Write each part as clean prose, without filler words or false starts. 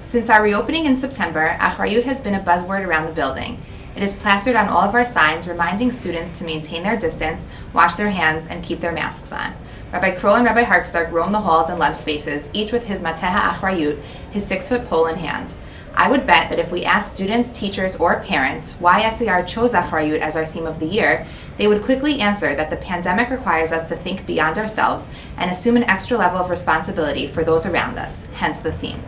Since our reopening in September, Achrayut has been a buzzword around the building. It is plastered on all of our signs, reminding students to maintain their distance, wash their hands, and keep their masks on. Rabbi Kroll and Rabbi Harkstark roam the halls and lunch spaces, each with his Mateha Achrayut, his 6-foot pole in hand. I would bet that if we asked students, teachers, or parents why SAR chose Achrayut as our theme of the year, they would quickly answer that the pandemic requires us to think beyond ourselves and assume an extra level of responsibility for those around us, hence the theme.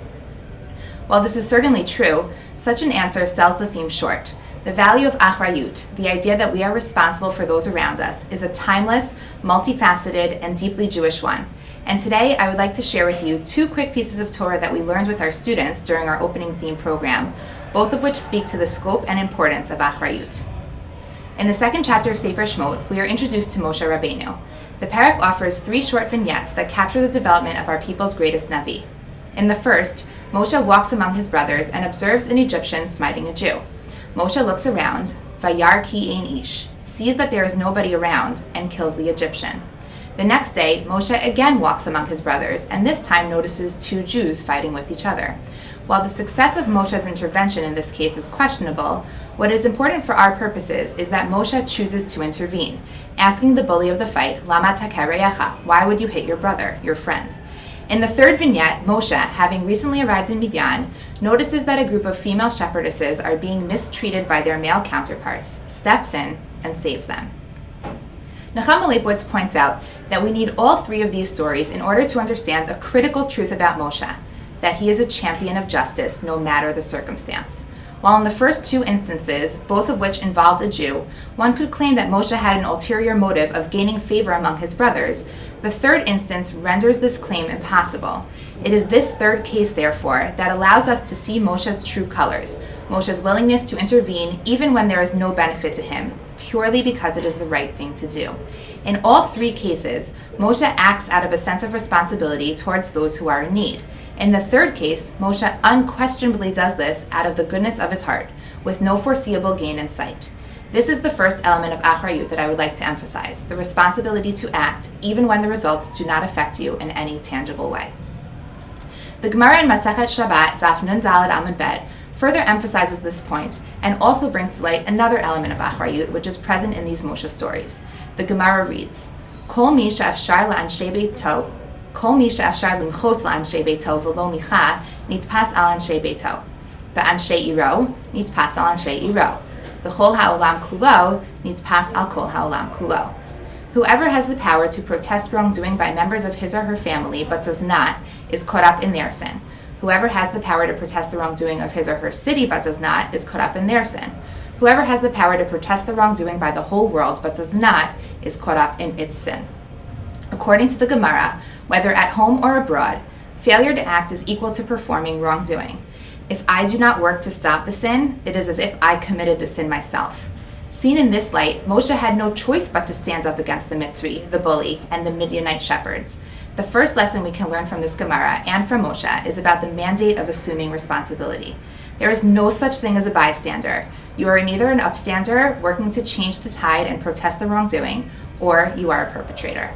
While this is certainly true, such an answer sells the theme short. The value of Achrayut, the idea that we are responsible for those around us, is a timeless, multifaceted, and deeply Jewish one. And today I would like to share with you 2 quick pieces of Torah that we learned with our students during our opening theme program, both of which speak to the scope and importance of Achrayut. In the 2nd chapter of Sefer Shmot, we are introduced to Moshe Rabbeinu. The parak offers 3 short vignettes that capture the development of our people's greatest Navi. In the first, Moshe walks among his brothers and observes an Egyptian smiting a Jew. Moshe looks around, vayar ki ein ish, sees that there is nobody around, and kills the Egyptian. The next day, Moshe again walks among his brothers, and this time notices 2 Jews fighting with each other. While the success of Moshe's intervention in this case is questionable, what is important for our purposes is that Moshe chooses to intervene, asking the bully of the fight, Lama takeh re'echa, why would you hit your brother, your friend? In the 3rd vignette, Moshe, having recently arrived in Midian, notices that a group of female shepherdesses are being mistreated by their male counterparts, steps in, and saves them. Nechama Leibowitz points out that we need all 3 of these stories in order to understand a critical truth about Moshe, that he is a champion of justice no matter the circumstance. While in the first 2 instances, both of which involved a Jew, one could claim that Moshe had an ulterior motive of gaining favor among his brothers, the 3rd instance renders this claim impossible. It is this 3rd case, therefore, that allows us to see Moshe's true colors, Moshe's willingness to intervene even when there is no benefit to him, purely because it is the right thing to do. In all 3 cases, Moshe acts out of a sense of responsibility towards those who are in need. In the 3rd case, Moshe unquestionably does this out of the goodness of his heart, with no foreseeable gain in sight. This is the first element of Achrayut that I would like to emphasize, the responsibility to act, even when the results do not affect you in any tangible way. The Gemara in Masechet Shabbat, Daf Nun Daled Amud Bet, further emphasizes this point and also brings to light another element of Achrayut which is present in these Moshe stories. The Gemara reads, Kol mi she'afshar la'anshei beito, Kol mi she'afshar limchotz la'anshei beito v'lo micha, nitpas al anshei beito. Ba'anshei iro, nitpas al anshei iro. V'chol ha'olam kulo, nitpas al kol ha'olam kulo. Whoever has the power to protest wrongdoing by members of his or her family but does not is caught up in their sin. Whoever has the power to protest the wrongdoing of his or her city but does not is caught up in their sin. Whoever has the power to protest the wrongdoing by the whole world but does not is caught up in its sin. According to the Gemara, whether at home or abroad, failure to act is equal to performing wrongdoing. If I do not work to stop the sin, it is as if I committed the sin myself. Seen in this light, Moshe had no choice but to stand up against the Mitzri, the bully, and the Midianite shepherds. The first lesson we can learn from this Gemara and from Moshe is about the mandate of assuming responsibility. There is no such thing as a bystander. You are neither an upstander working to change the tide and protest the wrongdoing, or you are a perpetrator.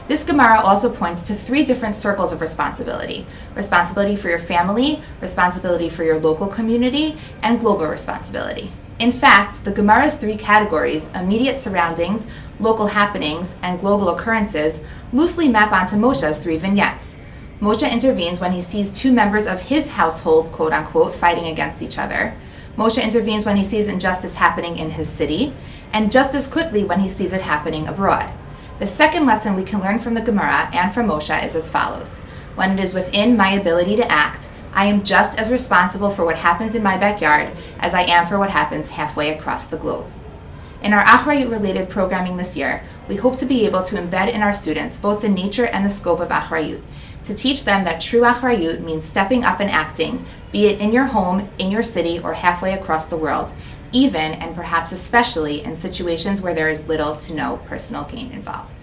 This Gemara also points to 3 different circles of responsibility: responsibility for your family, responsibility for your local community, and global responsibility. In fact, the Gemara's 3 categories, immediate surroundings, local happenings, and global occurrences, loosely map onto Moshe's 3 vignettes. Moshe intervenes when he sees 2 members of his household, quote-unquote, fighting against each other. Moshe intervenes when he sees injustice happening in his city, and just as quickly when he sees it happening abroad. The second lesson we can learn from the Gemara and from Moshe is as follows. When it is within my ability to act, I am just as responsible for what happens in my backyard as I am for what happens halfway across the globe. In our Achrayut-related programming this year, we hope to be able to embed in our students both the nature and the scope of Achrayut, to teach them that true Achrayut means stepping up and acting, be it in your home, in your city, or halfway across the world, even and perhaps especially in situations where there is little to no personal gain involved.